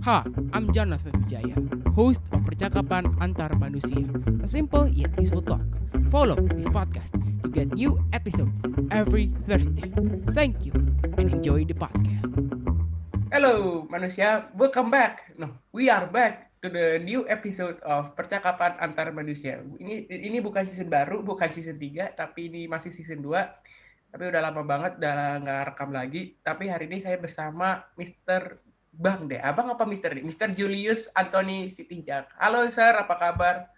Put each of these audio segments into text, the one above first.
Hi, I'm Jonathan Wijaya, host of Percakapan Antar Manusia, a simple yet useful talk. Follow this podcast to get new episodes every Thursday. Thank you and enjoy the podcast. Hello manusia, welcome back. No, we are back to the new episode of Percakapan Antar Manusia. Ini bukan season baru, bukan season 3, tapi ini masih season 2. Tapi udah lama banget udah nggak rekam lagi. Tapi hari ini saya bersama Mr. Bang deh. Abang apa Mr. nih? Mr. Julius Anthony Sitinjak. Halo Sir, apa kabar?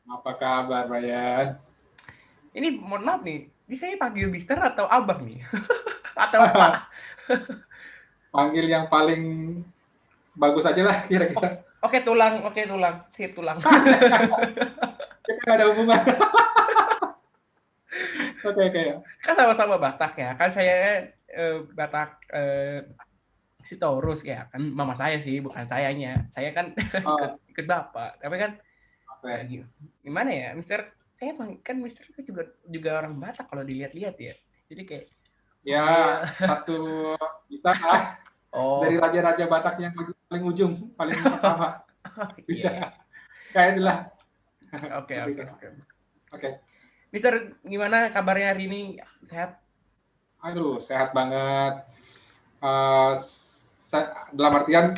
Apa kabar, Brian? Ini mohon maaf nih, ini saya panggil Mr. atau Abang nih? Atau Pak? Panggil yang paling bagus aja lah kira-kira. Oke tulang. Sip tulang. Kita nggak ada hubungan. Oke. Kan sama-sama Batak ya. Kan saya Batak Sitorus ya. Kan mama saya sih, bukan sayanya. Saya kan ikut bapak. Tapi kan gimana ya, Mister? Saya kan Mister juga orang Batak kalau dilihat-lihat ya. Jadi kayak ya satu bisa lah. Dari raja-raja Batak yang paling ujung, paling pertama. Iya. Kayak itulah. Oke. Mister, gimana kabarnya hari ini? Sehat? Aduh, sehat banget. Dalam artian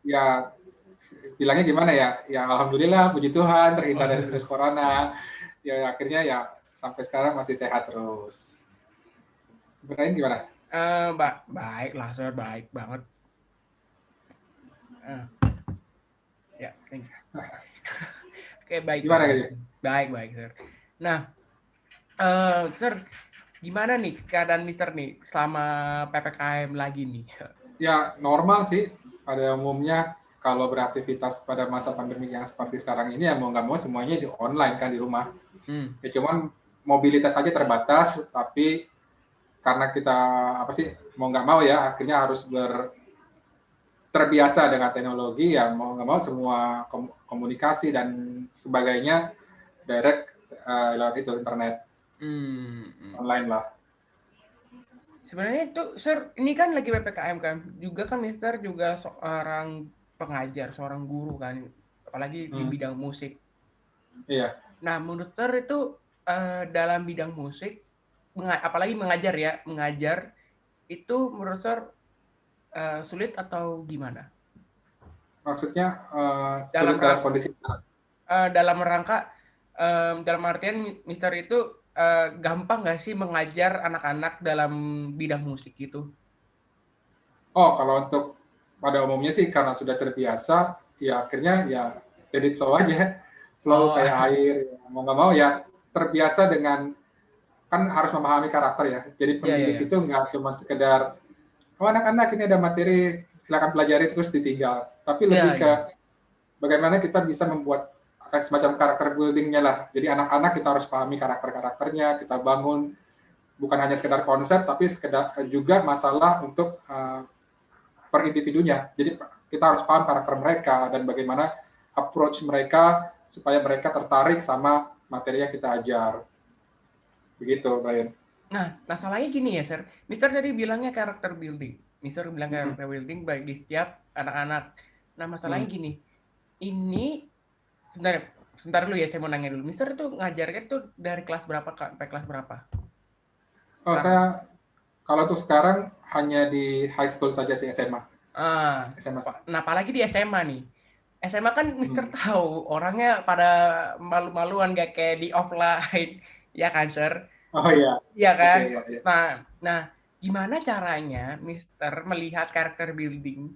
ya bilangnya gimana ya? Ya alhamdulillah, puji Tuhan terhindar dari virus corona. Ya akhirnya ya sampai sekarang masih sehat terus. Brian gimana? Baik lah, Sir. Baik banget. Ya, thank you. Oke, baik. Gimana gitu? Baik, Sir. Nah, Sir, gimana nih keadaan Mister nih selama PPKM lagi nih? Ya, normal sih. Pada umumnya kalau beraktivitas pada masa pandemi yang seperti sekarang ini ya mau nggak mau semuanya di online kan di rumah. Ya cuman mobilitas saja terbatas, tapi karena kita mau nggak mau ya akhirnya harus terbiasa dengan teknologi ya mau nggak mau semua komunikasi dan sebagainya direct lewat itu internet online lah. Sebenarnya itu Sir, ini kan lagi PPKM kan, juga kan Mister juga seorang pengajar, seorang guru kan, apalagi di bidang musik. Iya. Nah, menurut Sir itu dalam bidang musik, apalagi mengajar itu menurut Sir sulit atau gimana? Maksudnya sulit dalam kondisi dalam artian Mister itu gampang nggak sih mengajar anak-anak dalam bidang musik itu? Oh, kalau untuk pada umumnya sih karena sudah terbiasa, ya akhirnya ya edit flow aja, flow kayak air. Mau nggak mau ya terbiasa dengan kan harus memahami karakter ya. Jadi pendidik itu nggak cuma sekedar anak-anak ini ada materi silakan pelajari terus ditinggal, tapi lebih ke bagaimana kita bisa membuat semacam karakter building-nya lah. Jadi anak-anak kita harus pahami karakternya, kita bangun bukan hanya sekedar konsep, tapi sekedar juga masalah untuk per individunya. Jadi kita harus paham karakter mereka dan bagaimana approach mereka supaya mereka tertarik sama materi yang kita ajar. Begitu, Brian. Nah, masalahnya gini ya, Sir. Mister tadi bilangnya karakter building. Mister bilang karakter building bagi setiap anak-anak. Nah, masalahnya gini. Ini sebentar dulu ya, saya mau nanya dulu. Mister itu ngajarnya tuh dari kelas berapa sampai kelas berapa? Oh, saya kalau untuk sekarang hanya di high school saja sih, SMA. SMA. Nah, apalagi di SMA nih. SMA kan Mister tahu orangnya pada malu-maluan gak kayak di offline, ya kan, Sir? Oh iya. Iya kan? Okay, iya. Nah, gimana caranya Mister melihat karakter building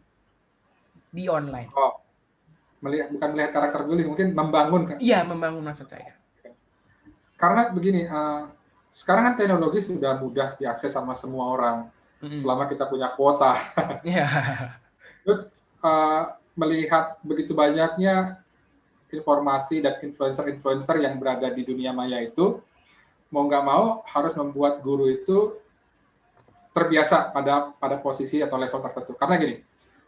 di online? Oh, bukan melihat karakter building, mungkin membangun kan? Iya, membangun maksud saya. Karena begini, sekarang kan teknologi sudah mudah diakses sama semua orang, selama kita punya kuota. Terus melihat begitu banyaknya informasi dan influencer-influencer yang berada di dunia maya itu, mau nggak mau harus membuat guru itu terbiasa pada posisi atau level tertentu. Karena gini,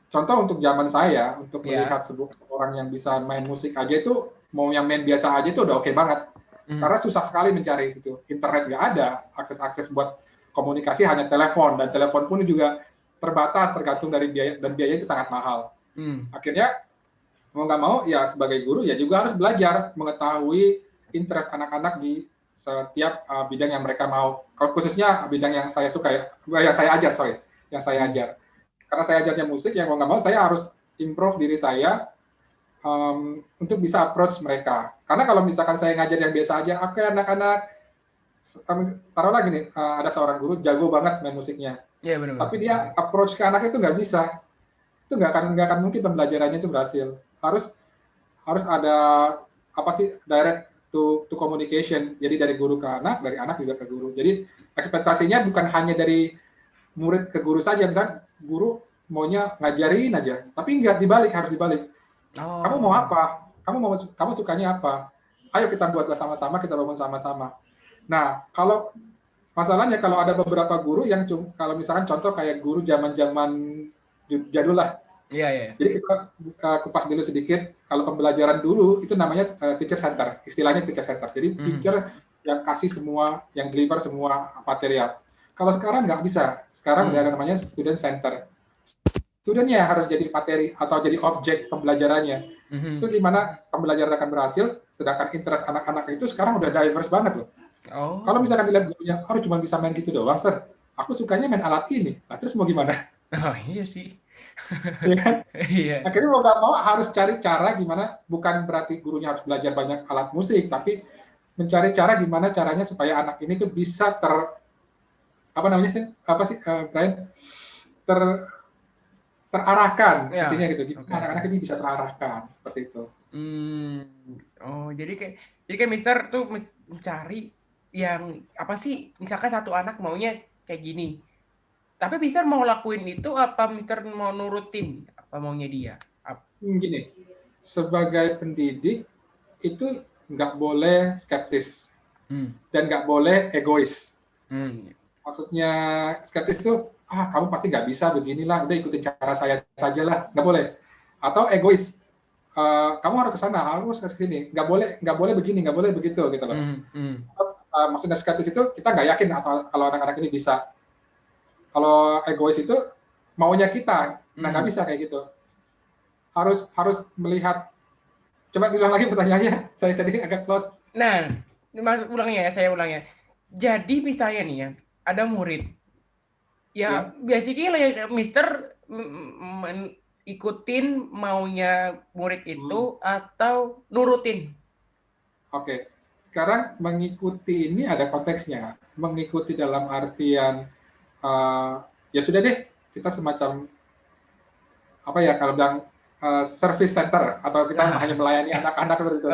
contoh untuk zaman saya, untuk melihat sebuah orang yang bisa main musik aja itu, mau yang main biasa aja itu udah oke banget. Karena susah sekali mencari itu. Internet nggak ada, akses buat komunikasi hanya telepon, dan telepon pun juga terbatas tergantung dari biaya, dan biaya itu sangat mahal. Akhirnya mau nggak mau ya sebagai guru ya juga harus belajar mengetahui interest anak-anak di setiap bidang yang mereka mau. Kalau khususnya bidang yang saya suka ya, yang saya ajar yang saya ajar. Karena saya ajarnya musik, yang mau nggak mau saya harus improve diri saya untuk bisa approach mereka. Karena kalau misalkan saya ngajar yang biasa aja, oke anak-anak, taruh lagi nih, ada seorang guru jago banget main musiknya. Iya benar. Tapi dia approach ke anak itu nggak bisa. Itu nggak akan mungkin pembelajarannya itu berhasil. Harus ada apa sih direct to communication. Jadi dari guru ke anak, dari anak juga ke guru. Jadi ekspektasinya bukan hanya dari murid ke guru saja. Misalnya guru maunya ngajarin aja, tapi nggak dibalik, harus dibalik. Kamu mau apa? Kamu sukanya apa? Ayo kita buat bersama-sama, kita bangun sama-sama. Nah, kalau masalahnya kalau ada beberapa guru yang kalau misalkan contoh kayak guru zaman-zaman jadul lah. Iya. Jadi kita kupas dulu sedikit. Kalau pembelajaran dulu itu namanya teacher center, istilahnya teacher center. Jadi teacher yang kasih semua, yang deliver semua material. Kalau sekarang nggak bisa. Sekarang udah ada namanya student center. Studentnya harus jadi materi atau jadi objek pembelajarannya. Itu gimana pembelajaran akan berhasil, sedangkan interest anak-anak itu sekarang udah diverse banget loh. Kalau misalkan dilihat gurunya, cuma bisa main gitu doang, Sir. Aku sukanya main alat ini. Nah, terus mau gimana? Oh iya sih. Ya kan? Iya. Akhirnya mau nggak mau harus cari cara gimana, bukan berarti gurunya harus belajar banyak alat musik, tapi mencari cara gimana caranya supaya anak ini tuh bisa Brian? Terarahkan, intinya gitu. Anak-anak ini bisa terarahkan seperti itu. Oh, jadi kayak Mister tuh mencari yang apa sih? Misalkan satu anak maunya kayak gini. Tapi Mister mau lakuin itu apa Mister mau nurutin apa maunya dia? Gini, sebagai pendidik itu nggak boleh skeptis dan nggak boleh egois. Maksudnya skeptis itu kamu pasti nggak bisa beginilah, udah ikutin cara saya saja lah, nggak boleh. Atau egois, kamu harus ke sana, harus ke sini, nggak boleh begini, nggak boleh begitu gitu loh. Maksudnya skeptis itu kita nggak yakin atau kalau anak-anak ini bisa. Kalau egois itu maunya kita, nah nggak bisa kayak gitu. Harus melihat. Coba diulang lagi pertanyaannya, saya tadi agak close. Nah, saya ulangnya. Jadi misalnya nih ya, ada murid. Ya, basically Mister ikutin maunya murid itu atau nurutin? Oke. Sekarang mengikuti ini ada konteksnya. Mengikuti dalam artian ya sudah deh, kita semacam apa ya kalau bilang service center atau kita hanya melayani anak-anak seperti itu.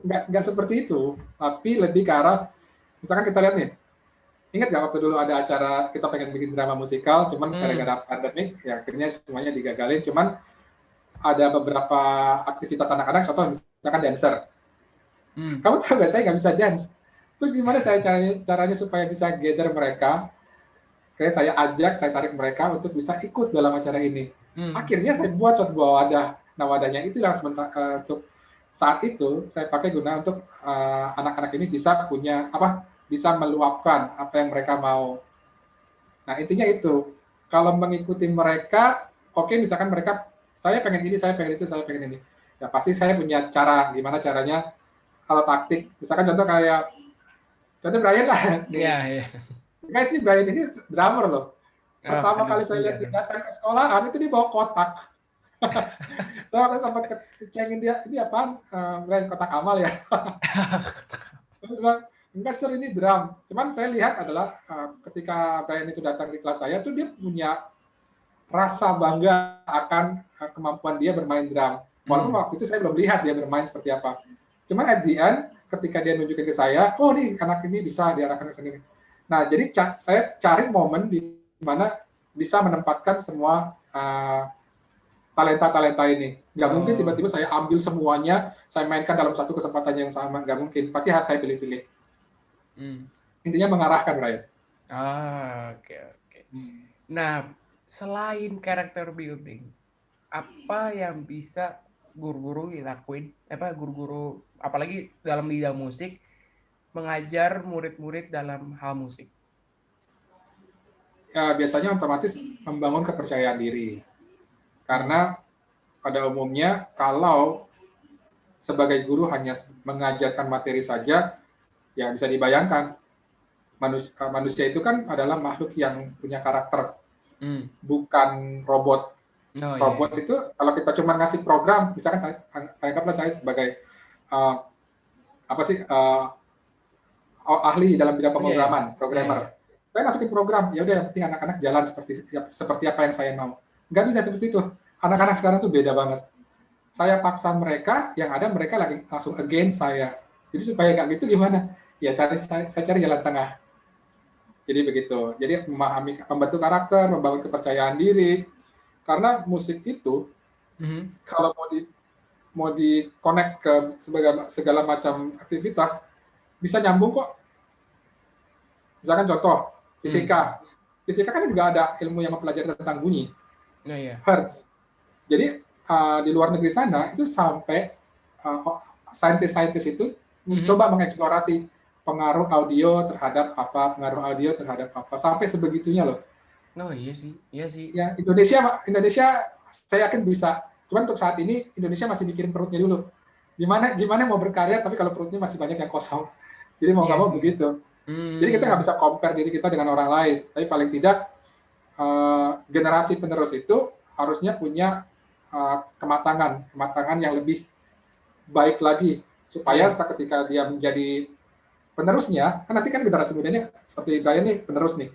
Nggak seperti itu, tapi lebih ke arah misalkan kita lihat nih. Ingat nggak waktu dulu ada acara kita pengen bikin drama musikal, cuman gara-gara pandemik, ya akhirnya semuanya digagalin. Cuman ada beberapa aktivitas anak-anak, contoh misalkan dancer. Kamu tahu nggak, saya nggak bisa dance. Terus gimana saya caranya supaya bisa gather mereka? Kayak saya ajak, saya tarik mereka untuk bisa ikut dalam acara ini. Akhirnya saya buat suatu wadah. Nah wadahnya itu yang sementara untuk saat itu saya pakai guna untuk anak-anak ini bisa punya bisa meluapkan apa yang mereka mau. Nah, intinya itu. Kalau mengikuti mereka, oke, misalkan mereka, saya pengen ini, saya pengen itu, saya pengen ini. Ya, pasti saya punya cara, gimana caranya, kalau taktik. Misalkan contoh Brian lah. Iya. Guys, ini Brian ini drummer loh. Pertama kali saya lihat dia datang ke sekolahan, itu dia bawa kotak. Saya sempat cengin dia, ini apaan? Brian, kotak amal ya? Enggak, Sir, ini drum. Cuman saya lihat adalah ketika Brian itu datang di kelas saya, tuh dia punya rasa bangga akan kemampuan dia bermain drum. Walaupun waktu itu saya belum lihat dia bermain seperti apa. Cuman at the end, ketika dia nunjukin ke saya, oh nih anak ini bisa diarahkan ke sini. Nah, jadi saya cari momen di mana bisa menempatkan semua talenta-talenta ini. Nggak mungkin tiba-tiba saya ambil semuanya, saya mainkan dalam satu kesempatan yang sama. Nggak mungkin. Pasti harus saya pilih-pilih. Intinya mengarahkan, Ryan. Oke. Nah, selain character building, apa yang bisa guru-guru lakuin? Guru-guru, apalagi dalam bidang musik, mengajar murid-murid dalam hal musik? Ya, biasanya otomatis membangun kepercayaan diri. Karena pada umumnya kalau sebagai guru hanya mengajarkan materi saja, ya bisa dibayangkan manusia itu kan adalah makhluk yang punya karakter, bukan robot. Oh iya. Robot itu kalau kita cuma ngasih program, misalkan anggaplah saya sebagai apa sih ahli dalam bidang pemrograman, programmer. Saya masukin program, ya udah yang penting anak-anak jalan seperti apa yang saya mau. Nggak bisa seperti itu. Anak-anak sekarang tuh beda banget. Saya paksa mereka, yang ada mereka lagi langsung against saya. Jadi supaya nggak gitu gimana? Ya saya cari jalan tengah. Jadi begitu. Jadi membentuk karakter, membangun kepercayaan diri. Karena musik itu kalau mau di connect ke segala macam aktivitas bisa nyambung kok. Misalkan contoh fisika. Fisika kan juga ada ilmu yang mempelajari tentang bunyi. Hertz. Jadi di luar negeri sana itu sampai saintis-saintis itu mencoba mengeksplorasi pengaruh audio terhadap apa sampai sebegitunya loh. Oh iya sih. Ya Indonesia saya yakin bisa. Cuman untuk saat ini Indonesia masih mikirin perutnya dulu. Gimana mau berkarya tapi kalau perutnya masih banyak yang kosong. Jadi mau nggak mau begitu. Jadi kita nggak bisa compare diri kita dengan orang lain. Tapi paling tidak generasi penerus itu harusnya punya kematangan yang lebih baik lagi supaya ketika dia menjadi penerusnya, kan nanti kan generasi mudanya seperti Brian nih penerus nih.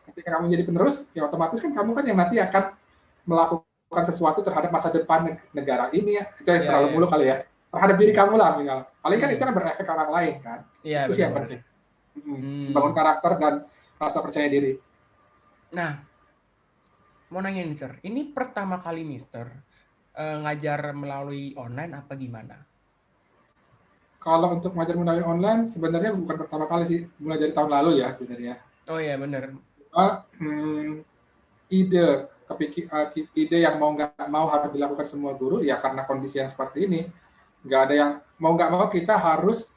Ketika kamu menjadi penerus, ya otomatis kan kamu kan yang nanti akan melakukan sesuatu terhadap masa depan negara ini ya. Itu yang terlalu mulu kali ya. Terhadap diri kamu lah minimal. Paling kan itu kan berefek ke orang lain kan. Itu sih yang penting. Bangun karakter dan rasa percaya diri. Nah, mau nanya nih, Sir. Ini pertama kali Mister ngajar melalui online apa gimana? Kalau untuk mengajar melalui online sebenarnya bukan pertama kali sih, mulai dari tahun lalu ya sebenarnya. Oh iya benar. Ide yang mau nggak mau harus dilakukan semua guru ya karena kondisi yang seperti ini, nggak ada yang mau nggak mau kita harus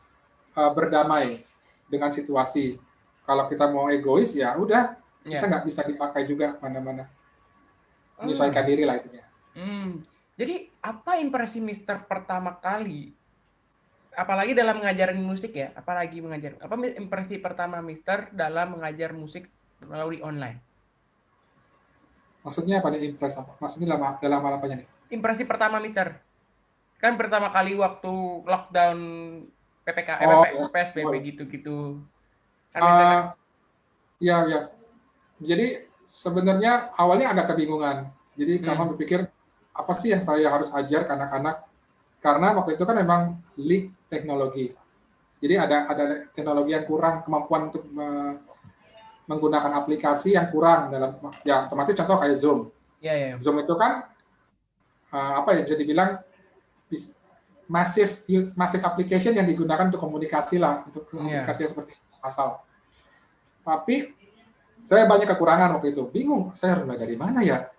berdamai dengan situasi. Kalau kita mau egois ya udah kita nggak bisa dipakai juga mana-mana. Menyesuaikan diri lah itunya. Jadi apa impresi Mister pertama kali? Apalagi dalam mengajarin musik ya, apa impresi pertama Mister dalam mengajar musik melalui online? Maksudnya apa nih impresi apa? Maksudnya dalam hal apanya nih? Impresi pertama Mister. Kan pertama kali waktu lockdown PSBB gitu-gitu. Ya. Jadi sebenarnya awalnya agak kebingungan. Jadi kamu berpikir apa sih yang saya harus ajar ke anak-anak? Karena waktu itu kan memang leak teknologi. Jadi ada teknologi yang kurang, kemampuan untuk menggunakan aplikasi yang kurang dalam ya otomatis contoh kayak Zoom. Zoom itu kan bisa dibilang massive application yang digunakan untuk komunikasi lah, untuk komunikasi seperti asal. Tapi saya banyak kekurangan waktu itu, bingung saya harus mulai dari mana ya.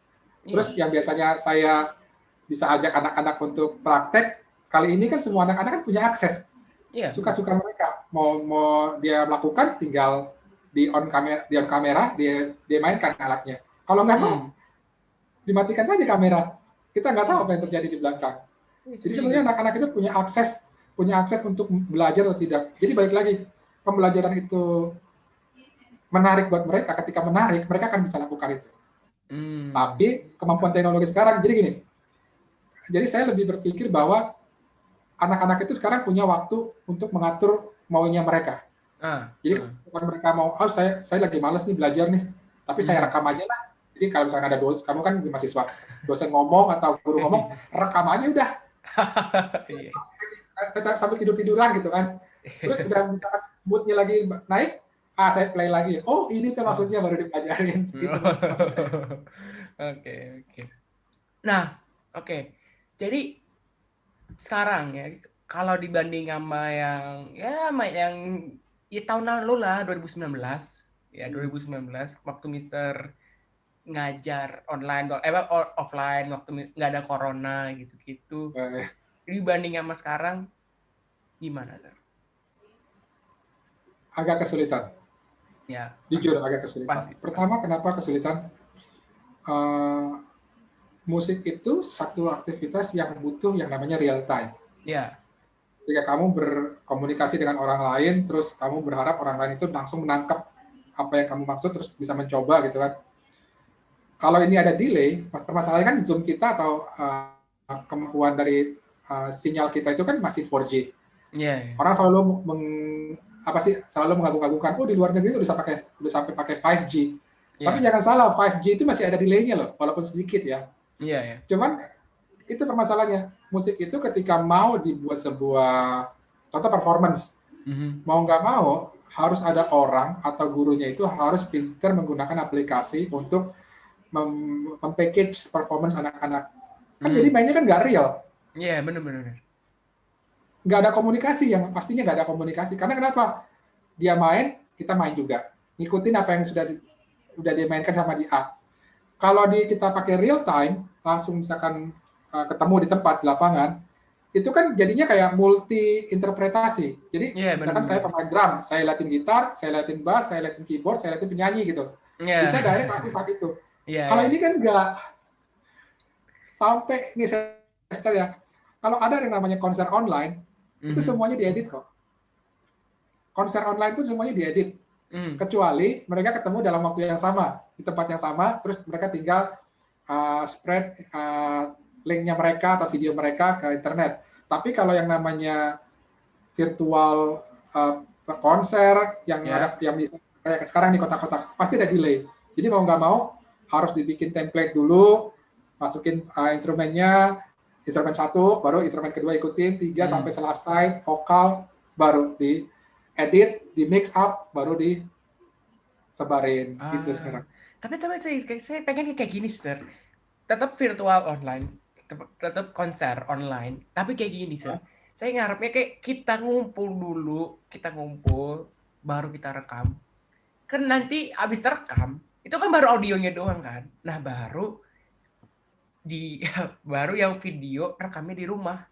Terus yang biasanya saya bisa ajak anak-anak untuk praktek, kali ini kan semua anak-anak kan punya akses. Suka-suka mereka mau dia melakukan tinggal di on kamera dia mainkan alatnya. Kalau nggak mau dimatikan saja kamera. Kita nggak tahu apa yang terjadi di belakang. Jadi sebenarnya anak-anak itu punya akses untuk belajar atau tidak. Jadi balik lagi, pembelajaran itu menarik buat mereka. Ketika menarik, mereka akan bisa lakukan itu. Tapi kemampuan teknologi sekarang, jadi gini. Jadi saya lebih berpikir bahwa anak-anak itu sekarang punya waktu untuk mengatur maunya mereka. Jadi kalau mereka mau, saya lagi males nih belajar nih, tapi saya rekam aja lah. Jadi kalau misalnya ada dosen, kamu kan mahasiswa, dosen ngomong atau guru ngomong, rekam aja udah. Sambil tidur-tiduran gitu kan. Terus udah misalkan moodnya lagi naik, saya play lagi. Oh ini tuh maksudnya baru dipelajarin. Gitu. Oke. Nah, jadi sekarang ya, kalau dibanding sama yang tahun lalu lah 2019 waktu Mister ngajar online offline waktu nggak ada corona gitu. Dibanding sama sekarang gimana, Sir? Agak kesulitan. Ya. Jujur agak kesulitan. Pasti. Pertama kenapa kesulitan? musik itu satu aktivitas yang butuh yang namanya real time. Ya. Ketika kamu berkomunikasi dengan orang lain, terus kamu berharap orang lain itu langsung menangkap apa yang kamu maksud, terus bisa mencoba gitu kan. Kalau ini ada delay, permasalahannya kan Zoom kita atau kemampuan dari sinyal kita itu kan masih 4G. Iya. Orang selalu selalu mengagung-agungkan, oh di luar negeri udah sampai pakai 5G. Tapi jangan salah, 5G itu masih ada delay-nya loh, walaupun sedikit ya. Iya. Cuman itu permasalahannya. Musik itu ketika mau dibuat sebuah contoh performance, mau nggak mau harus ada orang atau gurunya itu harus pintar menggunakan aplikasi untuk mem-package performance anak-anak. Kan jadi mainnya kan nggak real. Iya, benar. Nggak ada komunikasi, yang pastinya nggak ada komunikasi. Karena kenapa? Dia main, kita main juga. Ngikutin apa yang sudah dimainkan sama dia. Kalau kita pakai real time, langsung misalkan ketemu di tempat, di lapangan, itu kan jadinya kayak multi interpretasi. Jadi misalkan saya pemain drum, saya latihan gitar, saya latihan bass, saya latihan keyboard, saya latihan penyanyi gitu. Bisa direct langsung saat itu. Kalau ini kan nggak. Sampai ini saya ya, kalau ada yang namanya konser online, itu semuanya diedit kok. Konser online pun semuanya diedit. Kecuali mereka ketemu dalam waktu yang sama, di tempat yang sama, terus mereka tinggal spread linknya mereka atau video mereka ke internet. Tapi kalau yang namanya virtual konser yang ada yang bisa kayak sekarang di kota-kota, pasti ada delay. Jadi mau nggak mau harus dibikin template dulu, masukin instrumennya, instrumen 1, baru instrumen kedua ikutin, 3 sampai selesai, vokal, baru di edit, di mix up, baru disebarin gitu sekarang. Tapi saya pengen kayak gini, Sir. Tetap virtual online, tetap konser online, tapi kayak gini, Sir. Saya ngarepnya kayak kita ngumpul, baru kita rekam. Kan nanti abis rekam, itu kan baru audionya doang kan. Nah, baru yang video rekamnya di rumah.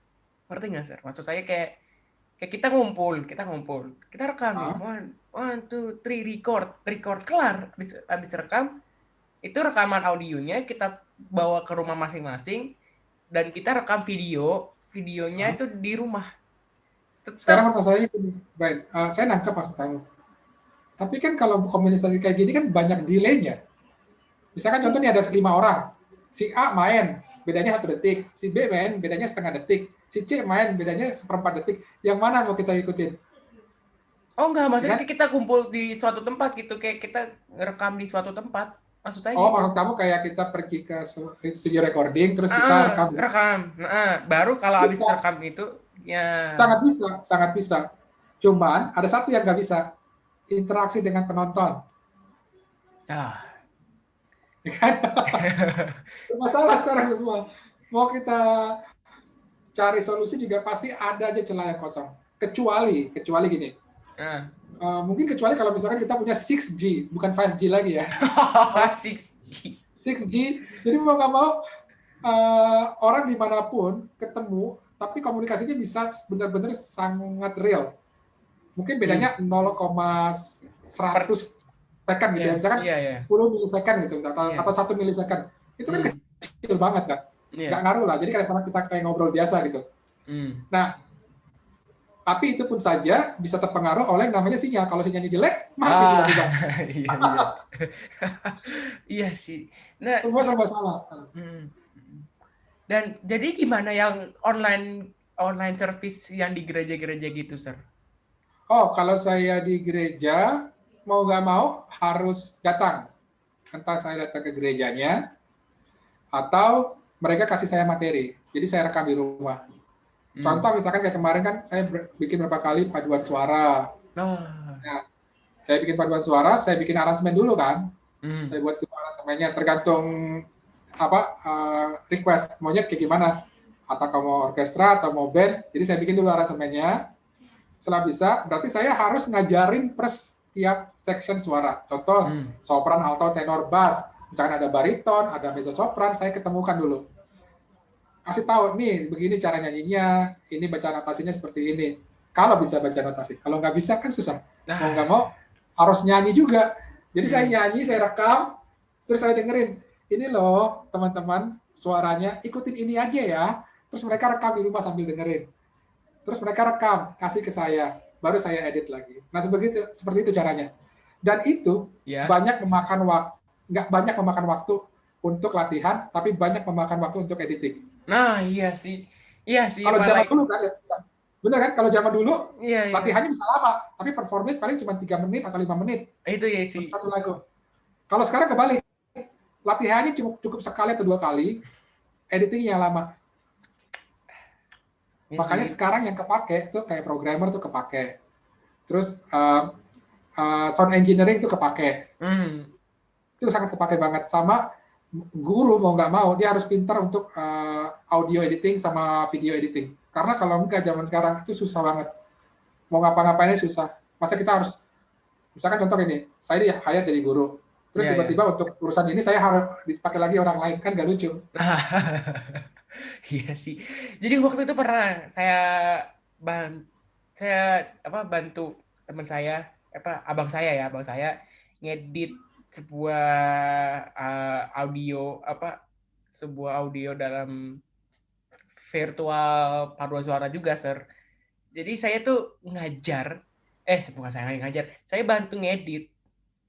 Ngerti nggak, Sir? Maksud saya kayak kita ngumpul, kita rekam nih, 1, 2, 3, record kelar, habis rekam, itu rekaman audionya kita bawa ke rumah masing-masing, dan kita rekam videonya itu di rumah. Sekarang masalahnya gini, Brian, saya nangkep maksud kamu. Tapi kan kalau komunikasi kayak gini kan banyak delay-nya. Misalkan contohnya ada 5 orang, si A main, bedanya 1 detik, si B main, bedanya setengah detik, si C main, bedanya 1/4 detik. Yang mana mau kita ikutin? Oh enggak, maksudnya kita kumpul di suatu tempat gitu, kayak kita ngerekam di suatu tempat. Maksudnya gitu. Maksud kamu kayak kita pergi ke studio recording, terus kita rekam. Nah, baru kalau habis rekam itu, ya... Sangat bisa. Cuman ada satu yang nggak bisa, interaksi dengan penonton. Kan? Masalah sekarang semua. Mau kita cari solusi juga pasti ada aja celah yang kosong. Kecuali gini. Mungkin kecuali kalau misalkan kita punya 6G, bukan 5G lagi ya. 6G. Jadi mau nggak mau orang dimanapun ketemu, tapi komunikasinya bisa benar-benar sangat real. Mungkin bedanya 0,100 second gitu ya, misalkan 10 milisekund gitu, atau 1 milisekund. Itu kan kecil banget kan, nggak ngaruh lah. Jadi kita kayak ngobrol biasa gitu. Nah, tapi itu pun saja bisa terpengaruh oleh namanya sinyal. Kalau sinyalnya jelek, mati tiba-tiba. Iya sih. Nah, semua serba salah. Dan jadi gimana yang online service yang di gereja-gereja gitu, Sir? Kalau saya di gereja, mau nggak mau harus datang. Entah saya datang ke gerejanya, atau mereka kasih saya materi. Jadi saya rekam di rumah. Contoh misalkan kayak kemarin kan saya bikin berapa kali paduan suara. Nah, saya bikin paduan suara, saya bikin aransemen dulu kan. Saya buat aransemennya tergantung request maunya kayak gimana. Atau mau orkestra atau mau band. Jadi saya bikin dulu aransemennya. Setelah bisa, berarti saya harus ngajarin tiap section suara. Contoh, sopran, alto, tenor, bass. Misalkan ada bariton, ada mezzo sopran, saya ketemukan dulu. Kasih tahu, nih begini cara nyanyinya, ini baca notasinya seperti ini. Kalau bisa baca notasi. Kalau nggak bisa kan susah. Mau nggak mau, harus nyanyi juga. Jadi saya nyanyi, saya rekam, terus saya dengerin. Ini loh teman-teman, suaranya, ikutin ini aja ya. Terus mereka rekam di rumah sambil dengerin. Terus mereka rekam, kasih ke saya, baru saya edit lagi. Nah, seperti itu caranya. Dan itu Ya. banyak memakan waktu, nggak banyak memakan waktu untuk latihan, tapi banyak memakan waktu untuk editing. Nah, iya sih. Kalau zaman apalagi. dulu kan, bener kan? Kalau zaman dulu Iya. latihannya bisa lama, tapi performnya paling cuma 3 menit atau 5 menit Itu ya untuk sih. satu lagu. Kalau sekarang kebalik, latihannya cukup sekali atau 2 kali, editingnya lama. Iya Makanya sih. sekarang yang kepake tuh kayak programmer tuh kepake. Terus sound engineering tuh kepake. Itu sangat kepake banget. Sama guru mau nggak mau, dia harus pintar untuk audio editing sama video editing. Karena kalau enggak zaman sekarang itu susah banget. Mau ngapa-ngapainnya susah. Masa kita harus, misalkan contoh ini, saya di hire jadi guru. Terus Iya, tiba-tiba untuk urusan ini saya harus dipakai lagi orang lain, kan nggak lucu. Iya sih. Jadi waktu itu pernah bantu teman saya, abang saya ngedit sebuah audio dalam virtual paduan suara juga, Sir. Jadi saya tuh bukan saya ngajar, saya bantu ngedit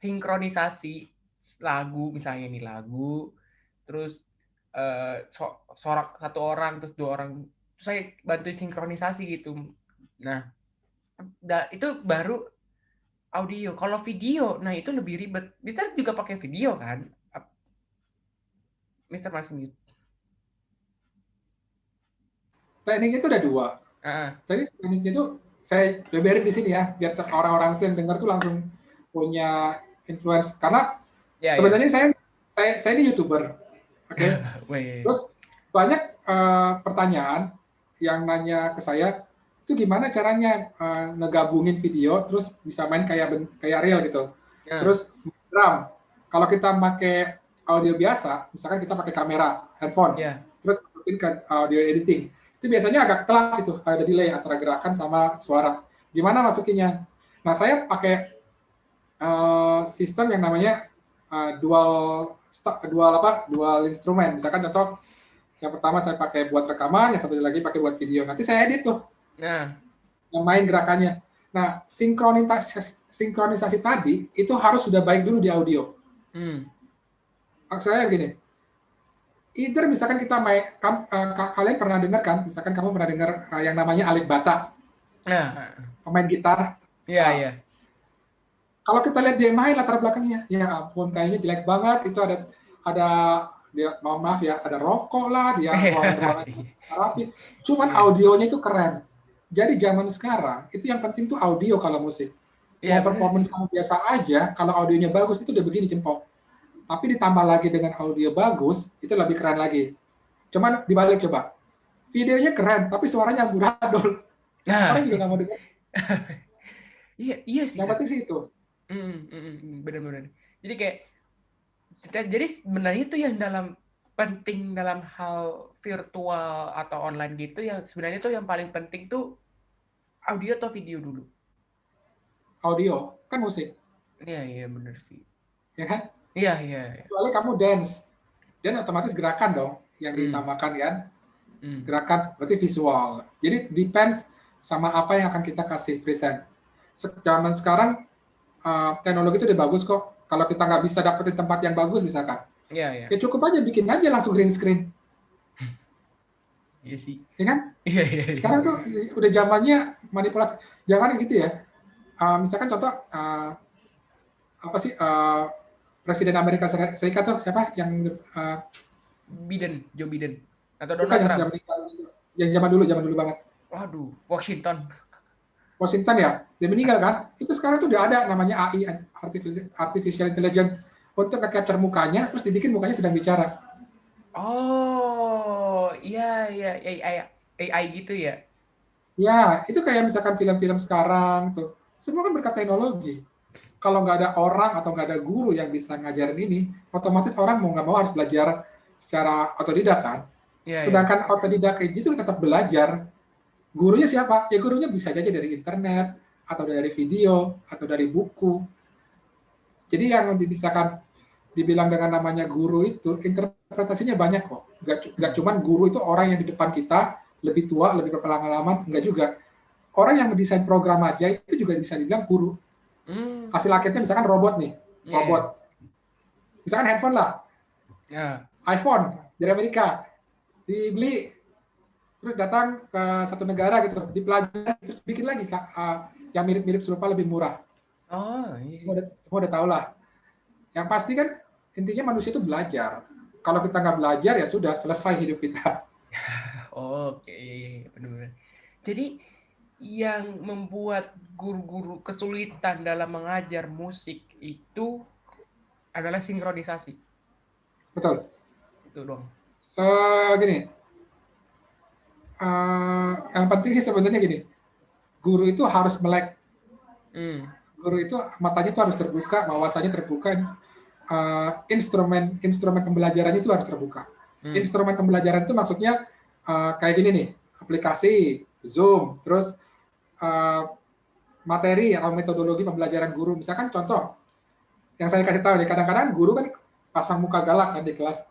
sinkronisasi lagu, misalnya ini lagu, terus sorak satu orang, terus 2 orang, terus saya bantu sinkronisasi gitu. Nah, itu baru audio. Kalau video, nah itu lebih ribet. Bisa juga pakai video kan, Mr. Masmi? Tekniknya itu ada 2. Jadi tekniknya itu saya beberin di sini ya, biar orang-orang itu yang dengar tuh langsung punya influence. Karena sebenarnya saya ini YouTuber, oke? Terus banyak pertanyaan yang nanya ke saya, itu gimana caranya ngegabungin video terus bisa main kayak real gitu. Terus drum, kalau kita pakai audio biasa, misalkan kita pakai kamera, handphone, terus masukin ke audio editing, itu biasanya agak telat itu, ada delay antara gerakan sama suara. Gimana masukinnya? Nah, saya pakai sistem yang namanya dual instrumen. Misalkan contoh, yang pertama saya pakai buat rekaman, yang satu lagi pakai buat video. Nanti saya edit tuh, yang main gerakannya. Nah, sinkronisasi tadi itu harus sudah baik dulu di audio. Maksud saya begini, either misalkan kita kalian pernah dengar kan, misalkan kamu pernah dengar yang namanya Alip Bata, pemain gitar. Iya. Kalau kita lihat dia main latar belakangnya, ya ampun kayaknya jelek banget. Itu ada dia, mohon maaf ya, ada rokok lah, dia ruangan rapi. Cuman audionya itu keren. Jadi zaman sekarang itu yang penting tuh audio kalau musik. Mau performance kamu biasa aja, kalau audionya bagus itu udah begini jempol. Tapi ditambah lagi dengan audio bagus, itu lebih keren lagi. Cuman dibalik coba. Videonya keren, tapi suaranya amburadul. Orang juga nggak mau dengar. Iya sih. Yang penting sih itu. Benar-benar. Jadi sebenarnya itu yang penting dalam hal virtual atau online gitu, yang sebenarnya itu yang paling penting tuh audio atau video dulu. Audio, kan musik. Iya benar sih. Ya kan? Iya. Kecuali kamu dance, dan otomatis gerakan dong yang ditambahkan kan. Gerakan berarti visual. Jadi depends sama apa yang akan kita kasih present. Zaman sekarang teknologi itu udah bagus kok. Kalau kita nggak bisa dapetin tempat yang bagus misalkan, ya cukup aja bikin aja langsung green screen. Iya sih. Ya kan? Iya. Sekarang tuh udah zamannya manipulasi. Jangan gitu ya. Misalkan contoh apa sih Presiden Amerika Serikat tuh siapa yang Joe Biden atau Donald Trump? Yang sudah meninggal, yang zaman dulu banget. Waduh, Washington ya, dia meninggal kan? Itu sekarang tuh udah ada namanya AI, artificial intelligence, untuk nge-capture mukanya, terus dibikin mukanya sedang bicara. Oh, iya, AI gitu ya? Ya, itu kayak misalkan film-film sekarang tuh, semua kan berkat teknologi. Kalau nggak ada orang atau nggak ada guru yang bisa ngajarin ini, otomatis orang mau nggak mau harus belajar secara otodidak kan? Sedangkan otodidak itu tetap belajar. Gurunya siapa? Ya gurunya bisa aja dari internet, atau dari video, atau dari buku. Jadi yang misalkan dibilang dengan namanya guru itu interpretasinya banyak kok. Nggak cuman guru itu orang yang di depan kita lebih tua, lebih berpengalaman, enggak juga. Orang yang mendesain program aja itu juga bisa dibilang guru. Hasil akhirnya misalkan robot nih, robot. Misalkan handphone lah, iPhone dari Amerika, dibeli, terus datang ke satu negara gitu, dipelajari, terus bikin lagi yang mirip-mirip serupa lebih murah. Semua udah tahu lah. Yang pasti kan intinya manusia itu belajar. Kalau kita nggak belajar ya sudah selesai hidup kita. Oke, benar-benar. Jadi yang membuat guru-guru kesulitan dalam mengajar musik itu adalah sinkronisasi. Betul. Itu dong. Gini, yang penting sih sebenarnya gini, guru itu harus melek. Guru itu matanya itu harus terbuka, wawasannya terbuka, instrumen pembelajarannya itu harus terbuka. Instrumen pembelajaran itu maksudnya kayak gini nih, aplikasi, Zoom, terus materi atau metodologi pembelajaran guru. Misalkan contoh, yang saya kasih tahu nih, kadang-kadang guru kan pasang muka galak kan di kelas.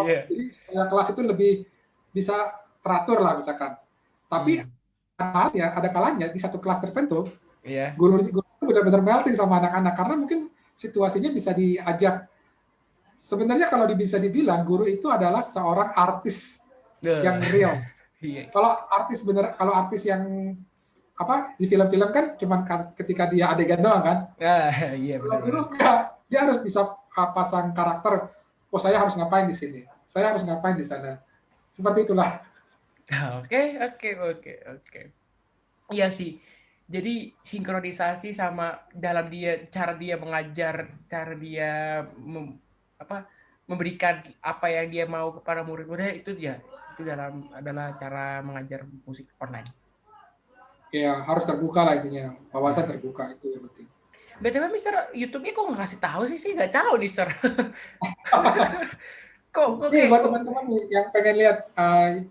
Jadi kelas itu lebih bisa teratur lah misalkan. Tapi ada kalanya di satu kelas tertentu, guru itu benar-benar melting sama anak-anak karena mungkin situasinya bisa diajak. Sebenarnya kalau bisa dibilang guru itu adalah seorang artis yang real. Kalau artis yang di film-film kan cuman ketika dia adegan doang kan. Kalau guru dia harus bisa pasang karakter. Oh, saya harus ngapain di sini. Saya harus ngapain di sana. Seperti itulah. Oke. Iya sih. Jadi sinkronisasi sama dalam cara dia mengajar, cara dia memberikan apa yang dia mau kepada murid-muridnya itu adalah cara mengajar musik online. Ya, harus terbuka lah intinya. Wawasan terbuka itu yang penting. BTW Mister, YouTube-nya kok nggak kasih tahu sih? Nggak tahu nih, Mister. Nih, buat teman-teman yang pengen lihat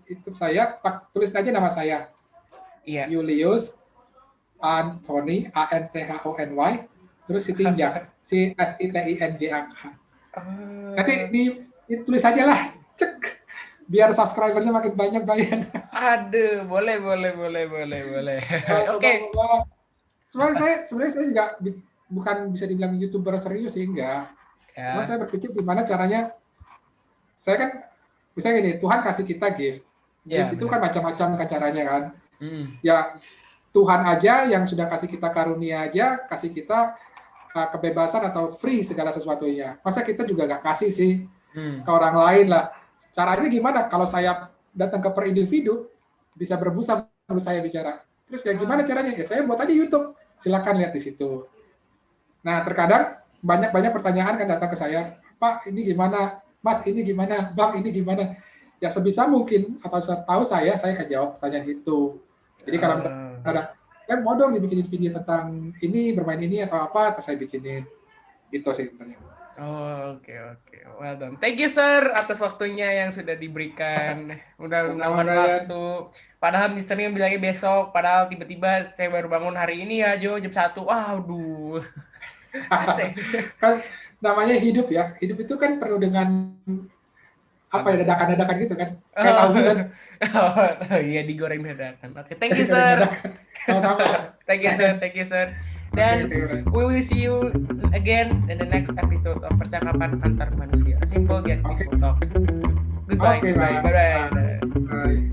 YouTube saya, tulis aja nama saya. Julius Anthony, Anthony, terus Sitinjak, Sitinjak. Nanti tulis aja lah, cek. Biar subscribernya makin banyak bayar. Aduh, boleh. Oke. Sebenarnya saya juga bukan bisa dibilang YouTuber serius sih, enggak. Cuma saya berpikir gimana caranya. Saya kan misalnya gini, Tuhan kasih kita gift. Gift itu kan macam-macam caranya kan. Ya Tuhan aja yang sudah kasih kita karunia aja, kasih kita kebebasan atau free segala sesuatunya. Masa kita juga nggak kasih sih ke orang lain lah. Caranya gimana? Kalau saya datang ke per individu, bisa berbusa menurut saya bicara. Terus ya gimana caranya? Ya saya buat aja YouTube. Silakan lihat di situ. Nah, terkadang banyak pertanyaan kan datang ke saya. Pak, ini gimana? Mas, ini gimana? Bang, ini gimana? Ya sebisa mungkin, atau setahu saya akan jawab pertanyaan itu. Jadi kalau ada, mau dong dibikinin video tentang ini, bermain ini, atau apa, terus saya bikinin. Gitu sih sebenarnya. Oke. Well done. Thank you, Sir, atas waktunya yang sudah diberikan. Udah meluangkan waktu. Padahal Mister yang bilangnya besok, padahal tiba-tiba saya baru bangun hari ini ya, Jo, jam 1. Waduh. Kan namanya hidup ya. Hidup itu kan penuh dengan dadakan-dadakan gitu kan. Kayak tahu bulat. Iya, digoreng dadakan. Oke, thank you, Sir. Thank you, Sir. Dan we will see you again in the next episode of Percakapan Antar Manusia. Simple yet peaceful talk. Goodbye. Bye.